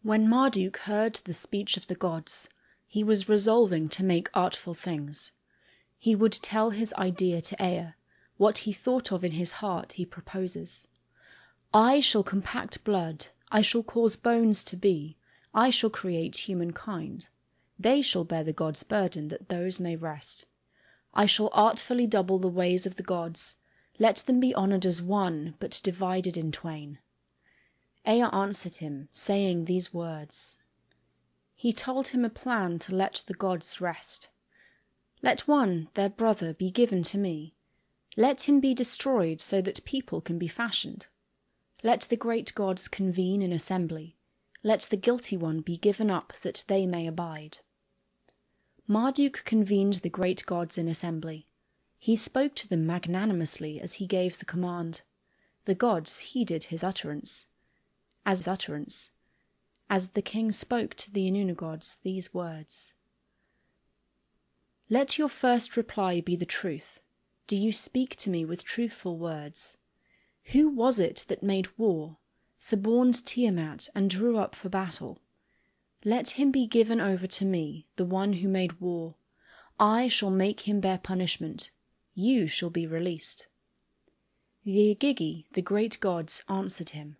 When Marduk heard the speech of the gods, he was resolving to make artful things. He would tell his idea to Ea. What he thought of in his heart he proposes. I shall compact blood, I shall cause bones to be, I shall create humankind. They shall bear the gods' burden, that those may rest. I shall artfully double the ways of the gods. Let them be honoured as one, but divided in twain. Ea answered him, saying these words. He told him a plan to let the gods rest. Let one, their brother, be given to me. Let him be destroyed so that people can be fashioned. Let the great gods convene in assembly. Let the guilty one be given up that they may abide. Marduk convened the great gods in assembly. He spoke to them magnanimously as he gave the command. The gods heeded his utterance. As the king spoke to the Enuma gods these words. Let your first reply be the truth. Do you speak to me with truthful words? Who was it that made war, suborned Tiamat, and drew up for battle? Let him be given over to me, the one who made war. I shall make him bear punishment. You shall be released. The Igigi, the great gods, answered him.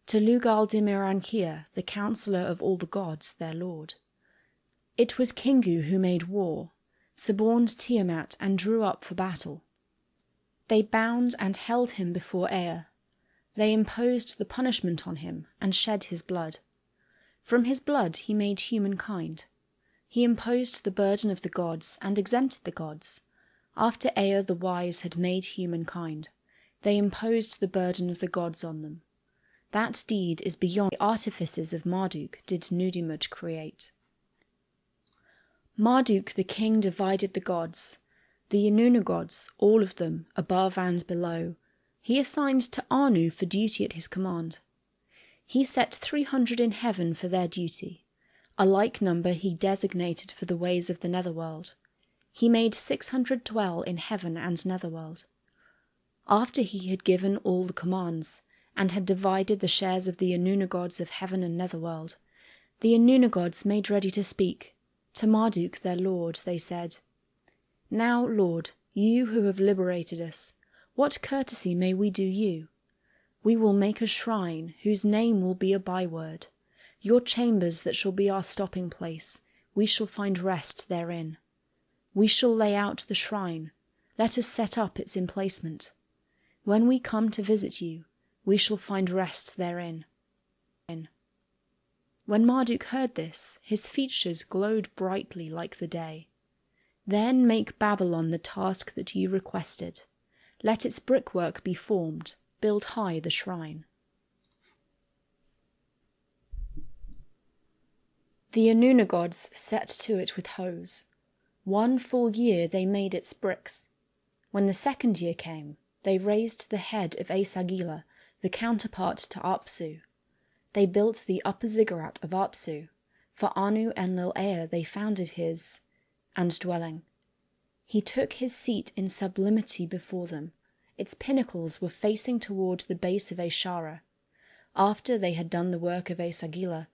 To Lugal-Dimirankia, the counsellor of all the gods, their lord. It was Kingu who made war, suborned Tiamat, and drew up for battle. They bound and held him before Ea. They imposed the punishment on him and shed his blood. From his blood he made humankind. He imposed the burden of the gods and exempted the gods. After Ea the wise had made humankind, they imposed the burden of the gods on them. That deed is beyond the artifices of Marduk did Nudimmud create. Marduk the king divided the gods, the Enuma gods, all of them, above and below, he assigned to Anu for duty at his command. He set 300 in heaven for their duty. A like number he designated for the ways of the netherworld. He made 600 dwell in heaven and netherworld. After he had given all the commands, and had divided the shares of the Enuma gods of heaven and netherworld, the Enuma gods made ready to speak. To Marduk their lord they said, Now, Lord, you who have liberated us, what courtesy may we do you? We will make a shrine, whose name will be a byword. Your chambers that shall be our stopping place, we shall find rest therein. We shall lay out the shrine, let us set up its emplacement. When we come to visit you, we shall find rest therein. When Marduk heard this, his features glowed brightly like the day. Then make Babylon the task that you requested. Let its brickwork be formed, build high the shrine. The Enuma gods set to it with hoes. 1 full year they made its bricks. When the 2nd year came, they raised the head of 𝀭Sagila, the counterpart to 𝀭Supp. They built the upper ziggurat of 𝀭Supp. For Anu Enlil Ea they founded his and dwelling. He took his seat in sublimity before them. Its pinnacles were facing toward the base of Eshara. After they had done the work of 𝀭Sagila,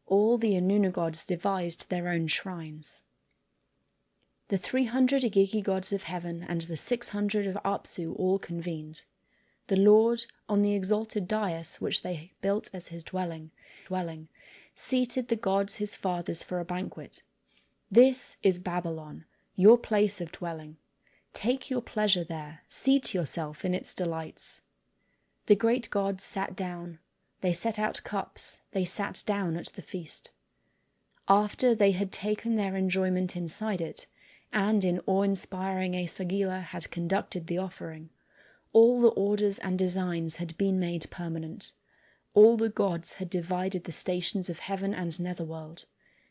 all the Enuma gods devised their own shrines. The 300 Igigi gods of heaven and the 600 of 𝀭Supp all convened. The Lord, on the exalted dais which they built as his dwelling, seated the gods his fathers for a banquet. This is Babylon, your place of dwelling. Take your pleasure there, seat yourself in its delights. The great gods sat down. They set out cups, they sat down at the feast. After they had taken their enjoyment inside it, and in awe-inspiring 𝀭Sagila had conducted the offering, all the orders and designs had been made permanent. All the gods had divided the stations of heaven and netherworld.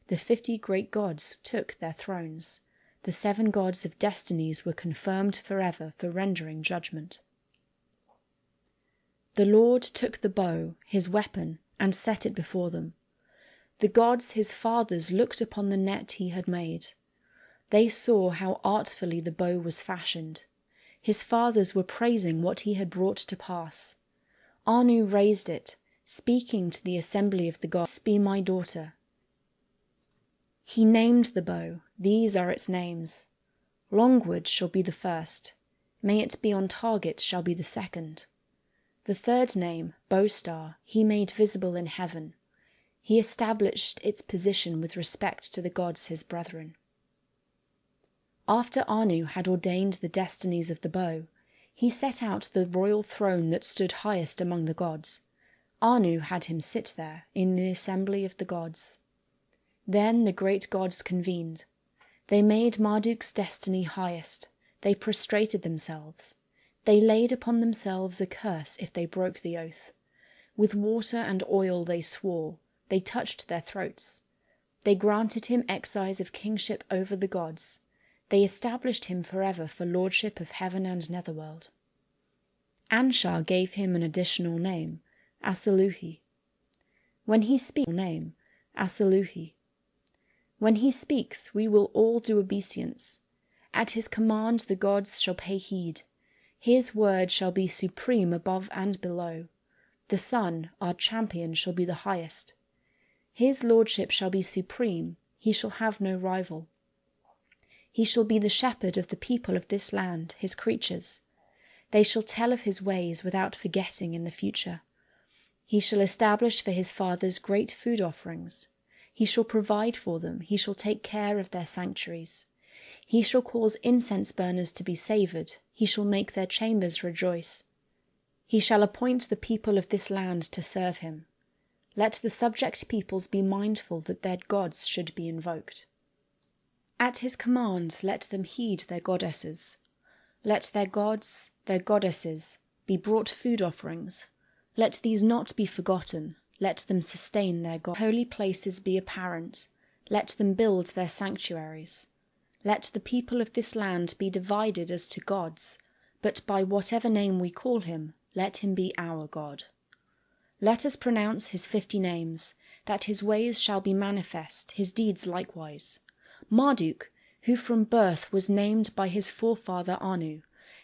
The 50 great gods took their thrones. The 7 gods of destinies were confirmed forever for rendering judgment. The Lord took the bow, his weapon, and set it before them. The gods his fathers looked upon the net he had made. They saw how artfully the bow was fashioned. His fathers were praising what he had brought to pass. Anu raised it, speaking to the assembly of the gods, "Be my daughter." He named the bow, these are its names. Longwood shall be the first, may it be on target shall be the second. The third name, Bowstar, he made visible in heaven. He established its position with respect to the gods his brethren. After Anu had ordained the destinies of the bow, he set out the royal throne that stood highest among the gods. Anu had him sit there, in the assembly of the gods. Then the great gods convened. They made Marduk's destiny highest. They prostrated themselves. They laid upon themselves a curse if they broke the oath. With water and oil they swore. They touched their throats. They granted him excise of kingship over the gods. They established him forever for lordship of heaven and netherworld. Anshar gave him an additional name, Asaluhi. When he speaks, we will all do obeisance. At his command the gods shall pay heed. His word shall be supreme above and below. The sun, our champion, shall be the highest. His lordship shall be supreme, he shall have no rival. He shall be the shepherd of the people of this land, his creatures. They shall tell of his ways without forgetting in the future. He shall establish for his fathers great food offerings. He shall provide for them, he shall take care of their sanctuaries. He shall cause incense burners to be savoured, he shall make their chambers rejoice. He shall appoint the people of this land to serve him. Let the subject peoples be mindful that their gods should be invoked. At his command let them heed their goddesses. Let their gods, their goddesses, be brought food offerings. Let these not be forgotten. Let them sustain their God. Holy places be apparent. Let them build their sanctuaries. Let the people of this land be divided as to gods, but by whatever name we call him, let him be our God. Let us pronounce his 50 names, that his ways shall be manifest, his deeds likewise. Marduk, who from birth was named by his forefather Anu,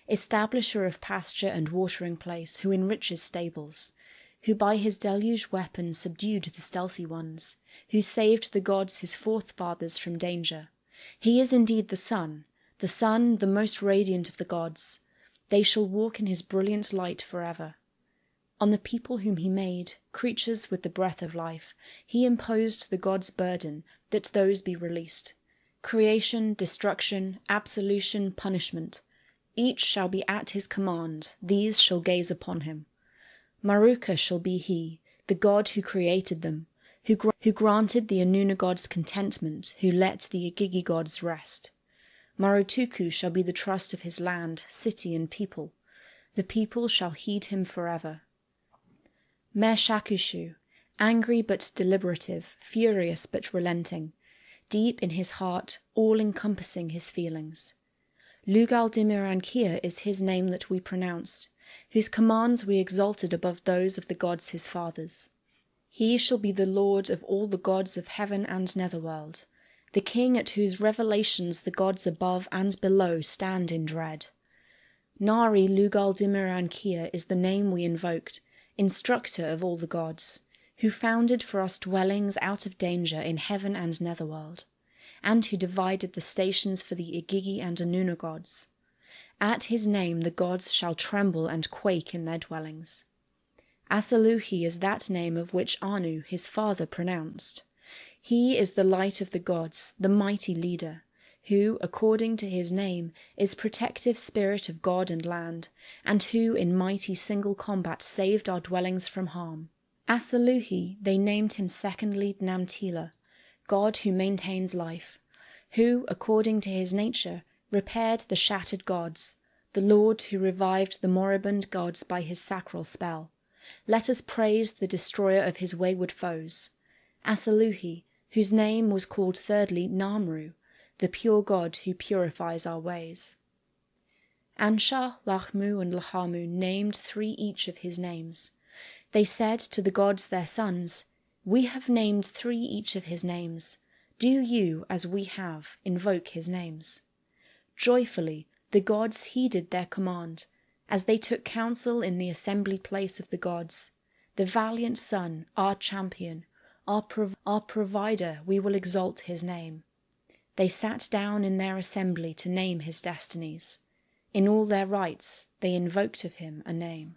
establisher of pasture and watering place, who enriches stables, who by his deluge weapon subdued the stealthy ones, who saved the gods his forefathers from danger. He is indeed the sun, the most radiant of the gods. They shall walk in his brilliant light forever. On the people whom he made, creatures with the breath of life, he imposed the gods' burden, that those be released. Creation, destruction, absolution, punishment, each shall be at his command, these shall gaze upon him. Maruka shall be he, the god who created them, who granted the Enuna gods contentment, who let the Igigi gods rest. Marutuku shall be the trust of his land, city, and people. The people shall heed him forever. Mershakushu, angry but deliberative, furious but relenting, deep in his heart, all-encompassing his feelings. Lugal-Dimirankia is his name that we pronounced, whose commands we exalted above those of the gods his fathers. He shall be the lord of all the gods of heaven and netherworld, the king at whose revelations the gods above and below stand in dread. Nari Lugal-Dimirankia is the name we invoked, instructor of all the gods, who founded for us dwellings out of danger in heaven and netherworld, and who divided the stations for the Igigi and Enuna gods. At his name the gods shall tremble and quake in their dwellings. Asaluhi is that name of which Anu, his father, pronounced. He is the light of the gods, the mighty leader, who, according to his name, is protective spirit of God and land, and who in mighty single combat saved our dwellings from harm. Asaluhi, they named him secondly Namtila, God who maintains life, who, according to his nature, repaired the shattered gods, the Lord who revived the moribund gods by his sacral spell. Let us praise the destroyer of his wayward foes. Asaluhi, whose name was called thirdly Namru, the pure God who purifies our ways. Anshar, Lachmu, and Lahamu named 3 each of his names. They said to the gods their sons, "We have named 3 each of his names. Do you, as we have, invoke his names." Joyfully the gods heeded their command, as they took counsel in the assembly place of the gods. The valiant son, our champion, our provider, we will exalt his name. They sat down in their assembly to name his destinies. In all their rites they invoked of him a name.